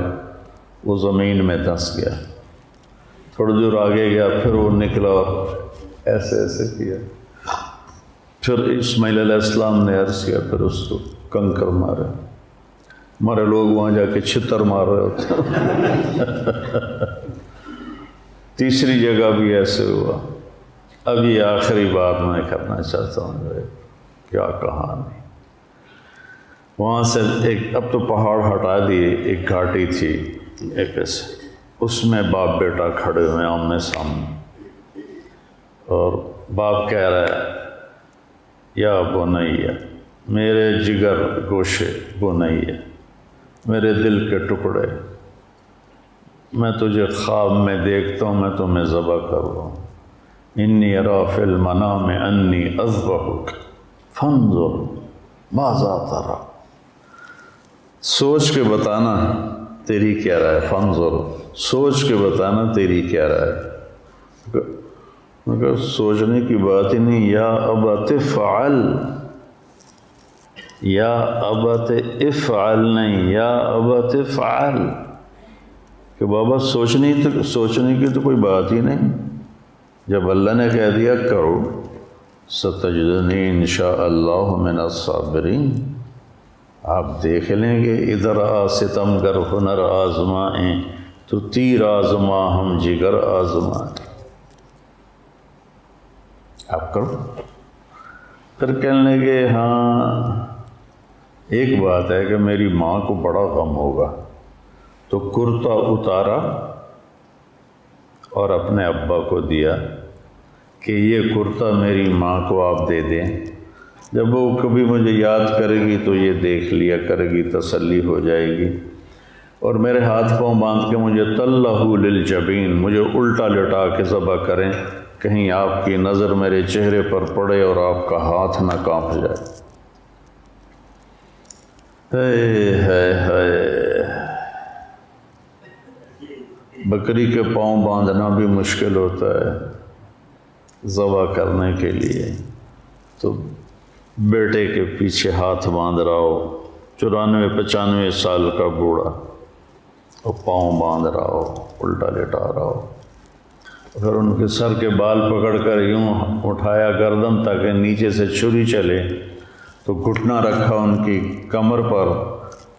وہ زمین میں دھنس گیا۔ تھوڑی دور آگے گیا، پھر وہ نکلا اور ایسے ایسے کیا، پھر اسماعیل علیہ السلام نے عرض کیا، پھر اس کو کنکر مارے۔ ہمارے لوگ وہاں جا کے چھتر مار رہے ہوتے۔ تیسری جگہ بھی ایسے ہوا۔ اب یہ آخری بات میں کرنا چاہتا ہوں، کیا کہانی۔ وہاں سے اب تو پہاڑ ہٹا دیے، ایک گھاٹی تھی ایک ایسے، اس میں باپ بیٹا کھڑے ہوئے آمنے سامنے، اور باپ کہہ رہا ہے یا بنیا، میرے جگر گوشے، بنیا، میرے دل کے ٹکڑے، میں تجھے خواب میں دیکھتا ہوں، میں تمہیں ذبح کر رہا ہوں۔ انی ارا فی المنام انی اذبحک فانظر ماذا تری، سوچ کے بتانا تیری کیا رائے، فانظر، سوچ کے بتانا تیری کیا رائے۔ میں کہا سوچنے کی بات ہی نہیں، یا ابت فعل، یا ابت افعل نہیں، یا ابت فعل، کہ بابا سوچنے کی تو کوئی بات ہی نہیں، جب اللہ نے کہہ دیا کرو، ستجدنی انشاءاللہ من الصابرین، آپ دیکھ لیں گے، ادھر آ ستم گر ہنر آزمائیں تو تیر آزما ہم جگر آزمائیں، آپ کرو۔ پھر کہنے لگے ہاں ایک بات ہے کہ میری ماں کو بڑا غم ہوگا، تو کرتا اتارا اور اپنے ابا کو دیا کہ یہ کرتا میری ماں کو آپ دے دیں، جب وہ کبھی مجھے یاد کرے گی تو یہ دیکھ لیا کرے گی، تسلی ہو جائے گی، اور میرے ہاتھ پاؤں باندھ کے مجھے طلہ للجبین، مجھے الٹا لٹا کے ذبح کریں، کہیں آپ کی نظر میرے چہرے پر پڑے اور آپ کا ہاتھ نہ کانپ جائے۔ بکری کے پاؤں باندھنا بھی مشکل ہوتا ہے ذبح کرنے کے لیے، تو بیٹے کے پیچھے ہاتھ باندھ رہا ہو، 94-95 سال کا بوڑھا، اور پاؤں باندھ رہا ہو، الٹا لیٹا رہا ہو، اگر ان کے سر کے بال پکڑ کر یوں اٹھایا گردن تاکہ نیچے سے چھری چلے، تو گھٹنا رکھا ان کی کمر پر،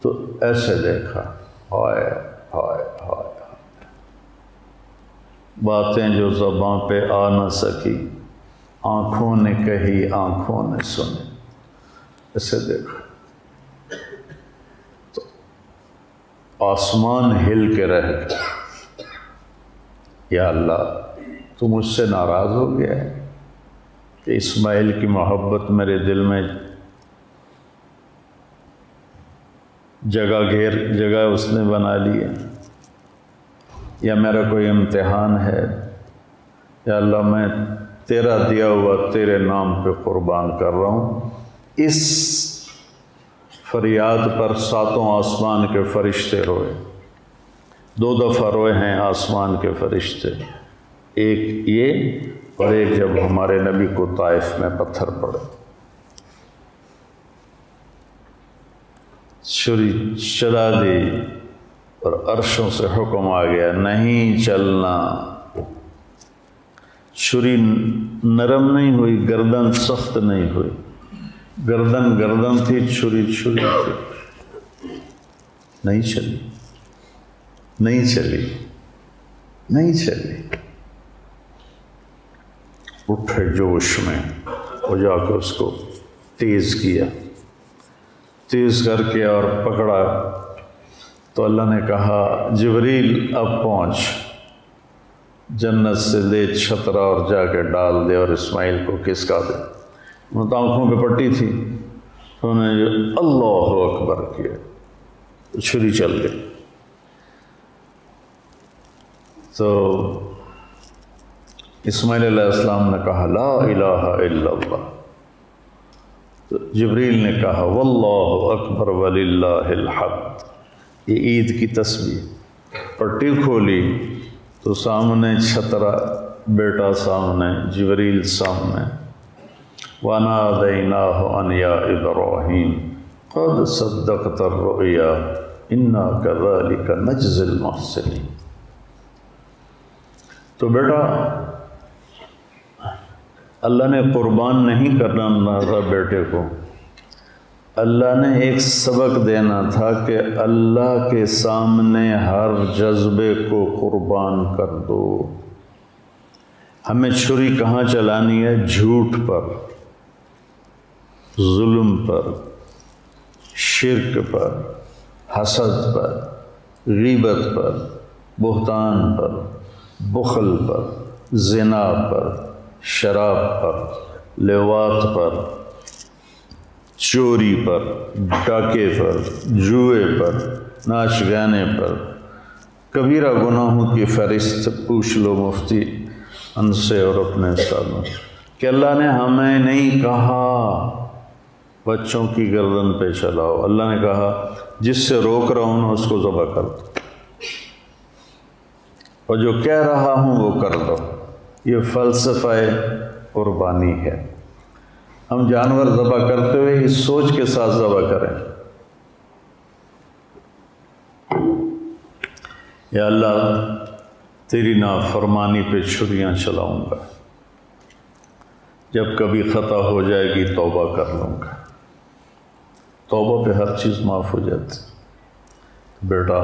تو ایسے دیکھا، ہائے ہائے ہائے، باتیں جو زباں پہ آ نہ سکی، آنکھوں نے کہی آنکھوں نے سنی، ایسے دیکھا تو آسمان ہل کے رہ گیا۔ یا اللہ، تو مجھ سے ناراض ہو گیا ہے کہ اسماعیل کی محبت میرے دل میں جگہ اس نے بنا لی ہے، یا میرا کوئی امتحان ہے؟ یا اللہ، میں تیرا دیا ہوا تیرے نام پہ قربان کر رہا ہوں۔ اس فریاد پر 7 آسمان کے فرشتے روئے، 2 دفعہ روئے ہیں آسمان کے فرشتے، ایک یہ اور ایک جب ہمارے نبی کو طائف میں پتھر پڑے، چھری چلا دی اور عرشوں سے حکم آ گیا، نہیں چلنا۔ چھری نرم نہیں ہوئی، گردن سخت نہیں ہوئی، گردن تھی، چھری تھی، نہیں چلی، نہیں چلی، نہیں چلی۔ اٹھے جوش میں، وہ جا کے اس کو تیز کیا، تیز کر کے اور پکڑا، تو اللہ نے کہا جبریل اب پہنچ، جنت سے لے چھترا اور جا کے ڈال دے اور اسماعیل کو کسکا دے۔ ان آنکھوں پہ پٹی تھی، تو انہوں نے اللہ اکبر کیا، چھری چل گئی۔ تو اسماعیل علیہ السلام نے کہا لا الہ الا اللہ، تو جبریل نے کہا واللہ اکبر وللہ الحمد۔ یہ عید کی تسبیح، پٹی کھولی تو سامنے چھترا، بیٹا سامنے، جبریل سامنے، وَنَادَيْنَاهُ أَنْ يَا إِبْرَاهِيمُ قَدْ صَدَّقْتَ الرُّؤْيَا إِنَّا كَذَلِكَ نَجْزِي الْمُحْسِنِينَ۔ تو بیٹا، اللہ نے قربان نہیں کرنا تھا بیٹے کو، اللہ نے ایک سبق دینا تھا کہ اللہ کے سامنے ہر جذبے کو قربان کر دو۔ ہمیں چھری کہاں چلانی ہے؟ جھوٹ پر، ظلم پر، شرک پر، حسد پر، غیبت پر، بہتان پر، بخل پر، زنا پر، شراب پر، لیوات پر، چوری پر، ڈاکے پر، جوئے پر، ناچ گانے پر۔ کبیرہ گناہوں کی فہرست پوچھ لو مفتی ان سے اور اپنے استادوں کہ اللہ نے ہمیں نہیں کہا بچوں کی گردن پہ چلاؤ، اللہ نے کہا جس سے روک رہا ہوں اس کو ذبح کر دو، اور جو کہہ رہا ہوں وہ کر دو۔ یہ فلسفہ قربانی ہے۔ ہم جانور ذبح کرتے ہوئے اس سوچ کے ساتھ ذبح کریں، یا اللہ تیری نافرمانی پہ چھریاں چلاؤں گا، جب کبھی خطا ہو جائے گی توبہ کر لوں گا۔ توبہ پہ ہر چیز معاف ہو جاتی۔ بیٹا،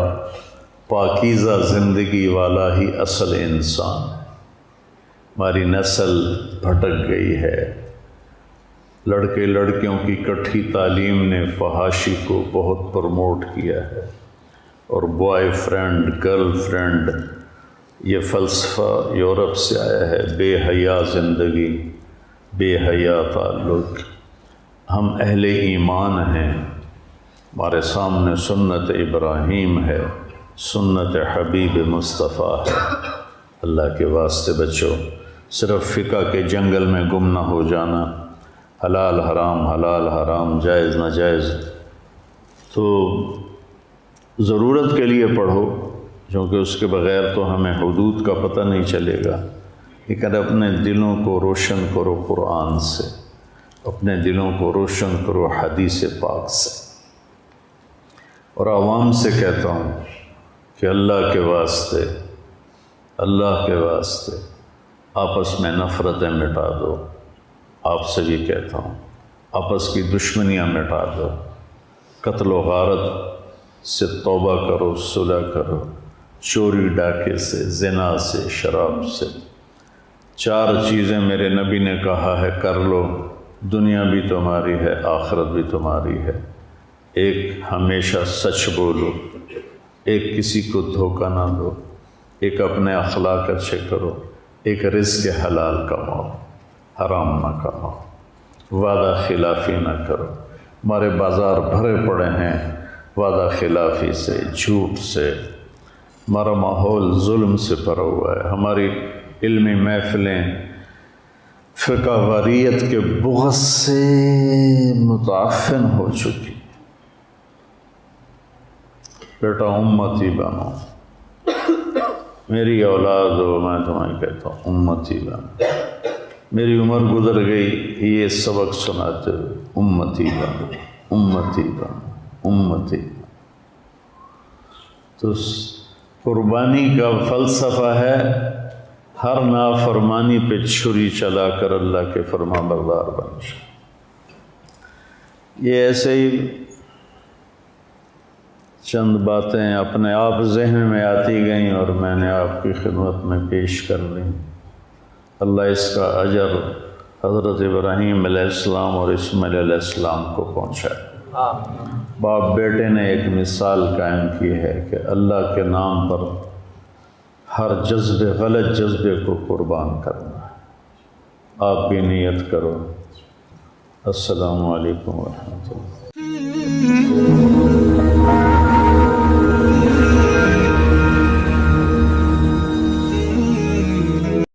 پاکیزہ زندگی والا ہی اصل انسان ہے۔ ہماری نسل بھٹک گئی ہے، لڑکے لڑکیوں کی کٹھی تعلیم نے فحاشی کو بہت پروموٹ کیا ہے، اور بوائے فرینڈ، گرل فرینڈ، یہ فلسفہ یورپ سے آیا ہے۔ بے حیا زندگی، بے حیا تعلق۔ ہم اہل ایمان ہیں، ہمارے سامنے سنت ابراہیم ہے، سنت حبیب مصطفیٰ ہے۔ اللہ کے واسطے بچو، صرف فقہ کے جنگل میں گم نہ ہو جانا، حلال حرام، جائز ناجائز تو ضرورت کے لیے پڑھو، کیونکہ اس کے بغیر تو ہمیں حدود کا پتہ نہیں چلے گا، لیکن اپنے دلوں کو روشن کرو قرآن سے، اپنے دلوں کو روشن کرو حدیث پاک سے۔ اور عوام سے کہتا ہوں کہ اللہ کے واسطے آپس میں نفرتیں مٹا دو۔ آپ سے بھی کہتا ہوں آپس کی دشمنیاں مٹا دو، قتل و غارت سے توبہ کرو، صلح کرو، چوری ڈاکے سے، زنا سے، شراب سے۔ 4 چیزیں میرے نبی نے کہا ہے کر لو، دنیا بھی تمہاری ہے، آخرت بھی تمہاری ہے۔ ایک ہمیشہ سچ بولو، ایک کسی کو دھوکہ نہ دو، ایک اپنے اخلاق اچھے کرو، ایک رزق حلال کماؤ، حرام نہ کماؤ، وعدہ خلافی نہ کرو۔ ہمارے بازار بھرے پڑے ہیں وعدہ خلافی سے، جھوٹ سے، ہمارا ماحول ظلم سے بھرا ہوا ہے، ہماری علمی محفلیں فقہ واریت کے بغض سے متعفن ہو چکی۔ بیٹا امتی بنو، میری اولاد ہو، میں تمہیں کہتا ہوں امتی بنو۔ میری عمر گزر گئی یہ سبق سناتے ہوئے، امتی بنو، امتی بنو، امتی بنو۔ تو قربانی کا فلسفہ ہے ہر نافرمانی پہ چھری چلا کر اللہ کے فرما بردار بن جائے۔ یہ ایسے ہی چند باتیں اپنے آپ ذہن میں آتی گئیں اور میں نے آپ کی خدمت میں پیش کر لیں۔ اللہ اس کا اجر حضرت ابراہیم علیہ السلام اور اسماعیل علیہ السلام کو پہنچائے۔ باپ بیٹے نے ایک مثال قائم کی ہے کہ اللہ کے نام پر ہر غلط جذبے کو قربان کرنا ہے۔ آپ بھی نیت کرو۔ السلام علیکم ورحمۃ اللہ۔